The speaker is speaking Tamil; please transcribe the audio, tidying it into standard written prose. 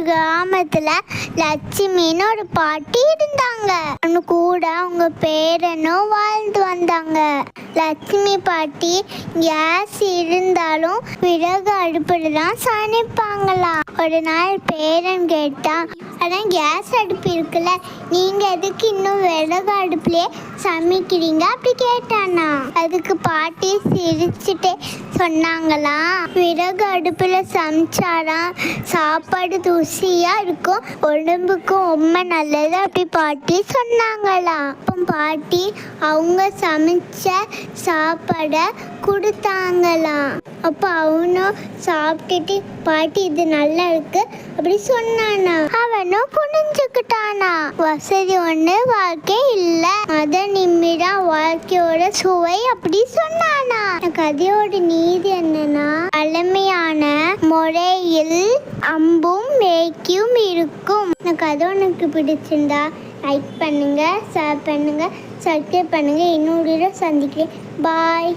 கிராமத்துல லட்சுமின்னு ஒரு பாட்டி இருந்தாங்க. அவனு கூட அவங்க பேரனும் வாழ்ந்து வந்தாங்க. லட்சுமி பாட்டி கேஸ் இருந்தாலும் விறகு அடுப்புல தான் சமைப்பாங்களாம். ஒரு நாள் பேரன் கேட்டான், அதான் கேஸ் அடுப்பு இருக்குல்ல, நீங்க எதுக்கு இன்னும் விறகு அடுப்புலயே சமைக்கிறீங்க அப்படி கேட்டானா. அதுக்கு பாட்டி சிரிச்சுட்டே சொன்னாங்களாம், விறகு அடுப்புல சமைச்சாராம் சாப்பாடு ருசியா இருக்கும், உடம்புக்கும் ரொம்ப நல்லது அப்படி பாட்டி சொன்னாங்களாம். அப்போ பாட்டி அவங்க சமைச்ச சாப்பாடை கொடுத்தாங்களாம். அப்போ அவனும் சாப்பிட்டுட்டு பாட்டி இது நல்லா இருக்கு அப்படி சொன்னானா. அவனும் புரிஞ்சுக்கிட்டானா. வசதி ஒண்ணு வாழ்க்கை இல்லை, அத நிமிடம் வாழ்க்கையோட சுவை அப்படி சொன்னானா. கதையோட நீதி என்னன்னா, பழமையான முறையில் அம்பும் வேக்கியும் இருக்கும். இந்த கதை உனக்கு பிடிச்சிருந்தா லைக் பண்ணுங்க, ஷேர் பண்ணுங்க, சப்ஸ்கிரைப் பண்ணுங்க. இன்னொரு சந்திக்கிறேன். பாய்.